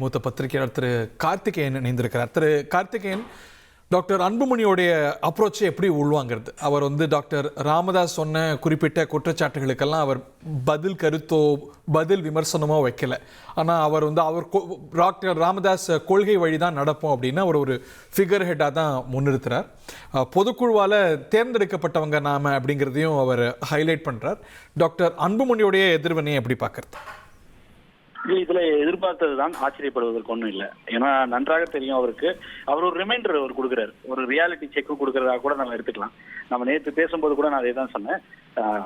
மூத்த பத்திரிகையாளர் திரு கார்த்திகேயன் இணைந்திருக்கிறார். திரு கார்த்திகேயன், டாக்டர் அன்புமணியோடைய அப்ரோச்சை எப்படி உள்வாங்கிறது? அவர் டாக்டர் ராமதாஸ் சொன்ன குறிப்பிட்ட குற்றச்சாட்டுகளுக்கெல்லாம் அவர் பதில் கருத்தோ பதில் விமர்சனமோ வைக்கல. ஆனால் அவர் அவர் டாக்டர் ராமதாஸ் கொள்கை வழிதான் நடப்போம் அப்படின்னு அவர் ஒரு ஃபிகர் ஹெட்டாக தான் முன்னிறுத்துறார். பொதுக்குழுவால் தேர்ந்தெடுக்கப்பட்டவங்க நாம அப்படிங்கிறதையும் அவர் ஹைலைட் பண்ணுறார். டாக்டர் அன்புமணியோடைய எதிர்வினையை எப்படி பார்க்கறது? இதுல எதிர்பார்த்ததுதான், ஆச்சரியப்படுவதற்கு ஒன்றும் இல்லை. ஏன்னா நன்றாக தெரியும் அவருக்கு. அவர் ஒரு ரிமைண்டர் அவர் கொடுக்குறாரு, ஒரு ரியாலிட்டி செக் கொடுக்கறதா கூட நம்ம எடுத்துக்கலாம். நம்ம நேற்று பேசும்போது கூட நான் அதே தான் சொன்னேன்.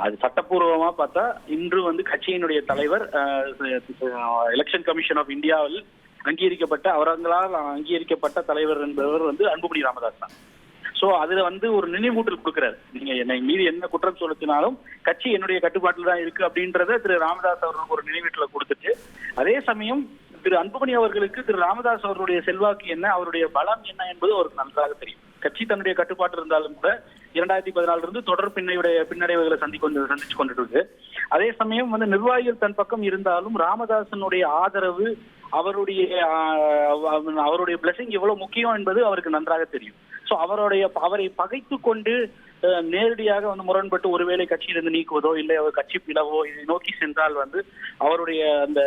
அது சட்டப்பூர்வமா பார்த்தா இன்று கட்சியினுடைய தலைவர், எலெக்ஷன் கமிஷன் ஆஃப் இந்தியாவில் அங்கீகரிக்கப்பட்ட, அவர்களால் அங்கீகரிக்கப்பட்ட தலைவர் என்பவர் அன்புமணி ராமதாஸ் தான். சோ அதுல ஒரு நினைவூட்டல் கொடுக்கிறாரு. நீங்க என்னை மீது என்ன குற்றம் செலுத்தினாலும் கட்சி என்னுடைய கட்டுப்பாட்டில் தான் இருக்கு அப்படின்றத திரு ராமதாஸ் அவர்களுக்கு ஒரு நினைவூட்டலை கொடுத்துட்டு, அதே சமயம் திரு அன்புமணி அவர்களுக்கு திரு ராமதாஸ் அவர்களுடைய செல்வாக்கு என்ன, அவருடைய பலம் என்ன என்பது அவருக்கு நன்றாக தெரியும். கட்சி தன்னுடைய கட்டுப்பாட்டு இருந்தாலும் கூட 2014 இருந்து தொடர் பின்னடைவுகளை சந்திச்சு கொண்டு இருக்கு. அதே சமயம் நிர்வாகிகள் தன் பக்கம் இருந்தாலும் ராமதாசனுடைய ஆதரவு, அவருடைய பிளஸிங் எவ்வளவு முக்கியம் என்பது அவருக்கு நன்றாக தெரியும். சோ அவரை பகைத்து கொண்டு நேரடியாக முரண்பட்டு ஒருவேளை கட்சியிலிருந்து நீக்குவதோ இல்லை அவர் கட்சி பிளவோ இதை நோக்கி சென்றால் அவருடைய அந்த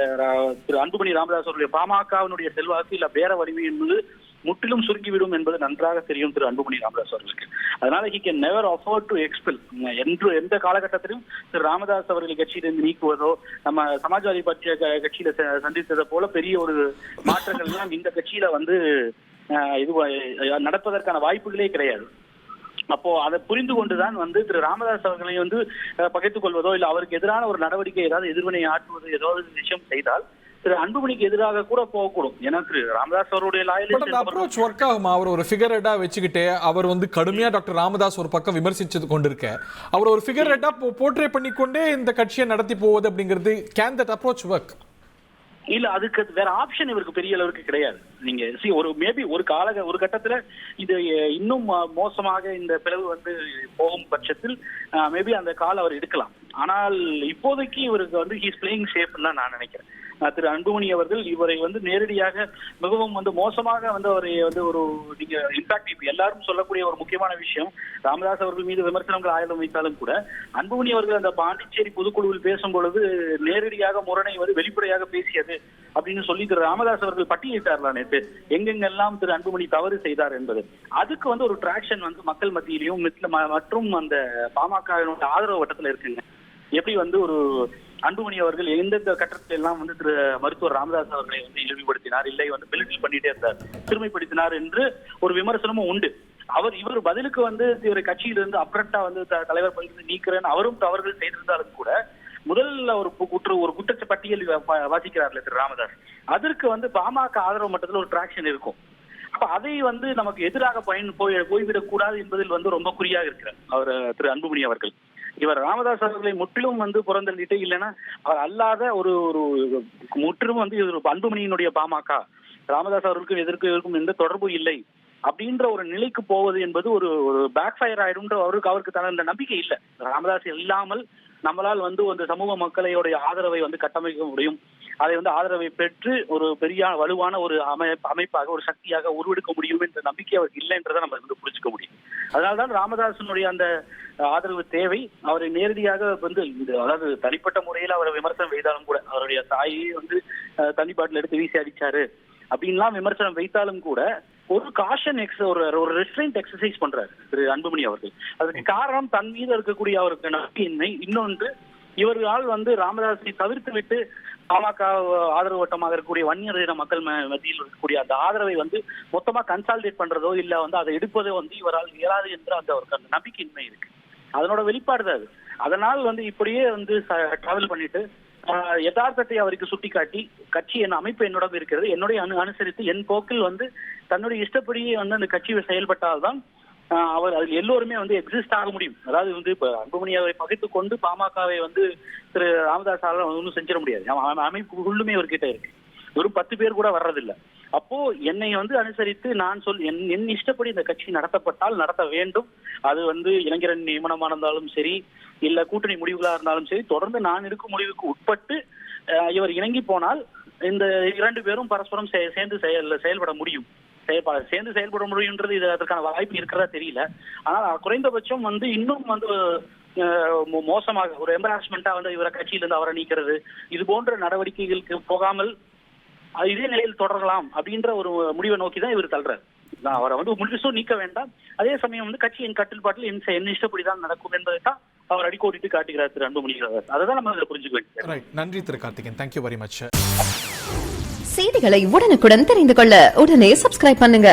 திரு அன்புமணி ராமதாஸ் அவருடைய பாமகவினுடைய செல்வாக்கு இல்ல பேர வலிமை என்பது முற்றிலும் சுருங்கிவிடும் என்பது நன்றாக தெரியும் திரு அன்புமணி ராமதாஸ் அவர்களுக்கு. அதனால he can never afford to expel. எந்த காலகட்டத்திலும் திரு ராமதாஸ் அவர்கள் கட்சியிலிருந்து நீக்குவதோ, நம்ம சமாஜ்வாதி கட்சியில சந்தித்ததை போல பெரிய ஒரு மாற்றங்கள் எல்லாம் இந்த கட்சியில இது நடப்பதற்கான வாய்ப்புகளே கிடையாது. அப்போ அதை புரிந்து கொண்டுதான் திரு ராமதாஸ் அவர்களை பகைத்துக் கொள்வதோ இல்ல அவருக்கு எதிரான ஒரு நடவடிக்கை ஏதாவது எதிர்வினை ஆற்றுவது ஏதாவது விஷயம் செய்தால் திரு அன்புமணிக்கு எதிராக கூட போகக்கூடும். ஏன்னா திரு ராமதாஸ் அவருடைய அப்ரோச் ஒர்க் ஆகுமா? அவர் ஒரு ஃபிகர் ஹெட்டா வச்சுக்கிட்டே அவர் கடுமையா டாக்டர் ராமதாஸ் ஒரு பக்கம் விமர்சிச்சது கொண்டிருக்க, அவர் ஒரு ஃபிகர் ஹெட்டா போர்ட்ரே பண்ணிக்கொண்டே இந்த கட்சியை நடத்தி போவது அப்படிங்கிறது, கேன் தட் அப்ரோச் ஒர்க்? இல்ல, அதுக்கு வேற ஆப்ஷன் இவருக்கு பெரிய அளவுக்கு கிடையாது. நீங்க மேபி ஒரு கட்டத்துல இது இன்னும் மோசமாக இந்த பிளவு போகும் பட்சத்தில் மேபி அந்த கால் அவர் எடுக்கலாம். ஆனால் இப்போதைக்கு இவருக்கு ஹீஸ் பிளேயிங் சேஃப்னு தான் நான் நினைக்கிறேன். திரு அன்புமணி அவர்கள் இவரை நேரடியாக மிகவும் மோசமாக அவரை ஒரு நீங்க இன்ஃபேக்ட் இப்ப எல்லாரும் சொல்லக்கூடிய ஒரு முக்கியமான விஷயம், ராமதாஸ் அவர்கள் மீது விமர்சனங்கள் ஆயுதம் வைத்தாலும் கூட அன்புமணி அவர்கள் அந்த பாண்டிச்சேரி பொதுக்குழுவில் பேசும் பொழுது நேரடியாக முரணை வெளிப்படையாக பேசியது அப்படின்னு சொல்லி திரு ராமதாஸ் அவர்கள் பட்டியலிட்டார்களா நேற்று எங்கெங்கெல்லாம் திரு அன்புமணி தவறு செய்தார் என்பது. அதுக்கு ஒரு டிராக்ஷன் மக்கள் மத்தியிலையும் மற்றும் அந்த பாமகவினுடைய ஆதரவு வட்டத்துல இருக்குங்க. எப்படி ஒரு அன்புமணி அவர்கள் எந்தெந்த கட்டத்தில் எல்லாம் திரு மருத்துவர் ராமதாஸ் அவர்களை இழிவுபடுத்தினார், இல்லை மிலிட்டரி பண்ணிட்டே இருந்தார், சிறுமைப்படுத்தினார் என்று ஒரு விமர்சனமும் உண்டு. இவர் பதிலுக்கு இவரை கட்சியிலிருந்து அப்ரட்டா தலைவர் பதவியிலிருந்து நீக்கிறேன்னு அவரும் தவறுகள் செய்திருந்தாலும் கூட முதல்ல ஒரு குற்றச்ச பட்டியல் வாசிக்கிறார்ல திரு ராமதாஸ், அதற்கு பாமக ஆதரவு மட்டத்தில் ஒரு டிராக்ஷன் இருக்கும். அப்ப அதை நமக்கு எதிராக போய்விடக் கூடாது என்பதில் ரொம்ப குறியாக இருக்கிறார் அவர் திரு அன்புமணி அவர்கள். இவர் ராமதாஸ் அவர்களை முற்றிலும் புறந்தள்ளிட்டு, இல்லைன்னா அவர் அல்லாத ஒரு முற்றிலும் அன்புமணியினுடைய பாமக ராமதாஸ் அவர்களுக்கு எதிர்க்கும் எந்த தொடர்பு இல்லை அப்படின்ற ஒரு நிலைக்கு போவது என்பது ஒரு பேக் ஃபயர் ஆயிடும். அவருக்கு தன நம்பிக்கை இல்லை. ராமதாஸ் இல்லாமல் நம்மளால் அந்த சமூக மக்களையோடைய ஆதரவை கட்டமைக்க முடியும், அதை ஆதரவை பெற்று ஒரு பெரிய வலுவான ஒரு அமைப்பாக ஒரு சக்தியாக உருவெடுக்க முடியும் என்ற நம்பிக்கை அவருக்கு இல்லை என்றதை நம்ம புரிஞ்சுக்க முடியும். அதனால்தான் ராமதாசனுடைய அந்த ஆதரவு தேவை. அவரை நேரடியாக அதாவது தனிப்பட்ட முறையில் அவரை விமர்சனம் வைத்தாலும் கூட, அவருடைய தாயை தனிப்பாட்டில் எடுத்து வீசி அடிச்சாரு அப்படின்லாம் விமர்சனம் வைத்தாலும் கூட ஒரு காஷன் ஒரு ரெஸ்ட்ரெயின்ட் எக்ஸசைஸ் பண்றாரு திரு அன்புமணி அவர்கள். அதுக்கு காரணம் தன் மீது இருக்கக்கூடிய அவருக்கு நம்பிக்கையின்மை. இன்னொன்று, இவர்களால் ராமதாஸை தவிர்த்து விட்டு பாமக ஆதரவு வட்டமாக இருக்கக்கூடிய வன்னியர் இன மக்கள் மத்தியில் இருக்கக்கூடிய அந்த ஆதரவை மொத்தமா கன்சாலிடேட் பண்றதோ இல்ல அதை எடுப்பதோ இவரால் இயலாது என்ற அவருக்கு அந்த நம்பிக்கையின்மை இருக்கு. அதனோட வெளிப்பாடு தான் அது. அதனால் இப்படியே டிராவல் பண்ணிட்டு யதார்த்தத்தை அவருக்கு சுட்டி காட்டி, கட்சி என் அமைப்பு என்னோட இருக்கிறது, என்னுடைய அனுசரித்து என் போக்கில் தன்னுடைய இஷ்டப்படியே அந்த கட்சி செயல்பட்டால்தான் அவர் அதில் எல்லோருமே எக்ஸிஸ்ட் ஆக முடியும். அதாவது இப்ப அன்புமணியை பகைத்து கொண்டு பாமகவை திரு ராமதாஸால ஒன்றும் செஞ்சிட முடியாது. அமைப்பு உள்ளுமே அவர்கிட்ட இருக்கு. வெறும் 10 பேர் கூட வர்றதில்லை. அப்போ என்னை அனுசரித்து நான் என் இஷ்டப்படி இந்த கட்சி நடத்தப்பட்டால் நடத்த வேண்டும். அது இளைஞரணி நியமனமா இருந்தாலும் சரி, இல்ல கூட்டணி முடிவுகளா இருந்தாலும் சரி, தொடர்ந்து நான் இருக்கும் முடிவுக்கு உட்பட்டு இவர் இணங்கி போனால் இந்த 2 பேரும் பரஸ்பரம் சேர்ந்து செயல்பட முடியும். சேர்ந்து செயல்பட முடியுன்றது இது அதற்கான வாய்ப்பு இருக்கிறதா தெரியல. ஆனால் குறைந்தபட்சம் வந்து இன்னும் வந்து மோசமாக ஒரு எம்பராஸ்மெண்டா வந்து இவரை கட்சியிலிருந்து அவரை நீக்கிறது, இது போன்ற நடவடிக்கைகளுக்கு போகாமல் இதே நிலையில் தொடரலாம் அப்படின்ற ஒரு முடிவை நோக்கி தான் இவர் தள்ளுறாரு. அவரை வந்து முழுசும் நீக்க வேண்டாம், அதே சமயம் வந்து கட்சியின் கட்டுப்பாட்டில் என்ன இஷ்டப்படிதான் நடக்கும் என்பதை தான் அவர் அடிக்கோடிட்டு காட்டுகிறார் திரு அன்புமணி. அதான் நம்ம இதில் புரிஞ்சுக்க வேண்டியது. நன்றி திரு கார்த்திகேயன், தேங்க்யூ வெரி மச். செய்திகளை உடனுக்குடன் தெரிந்து கொள்ள உடனே சப்ஸ்கிரைப் பண்ணுங்க.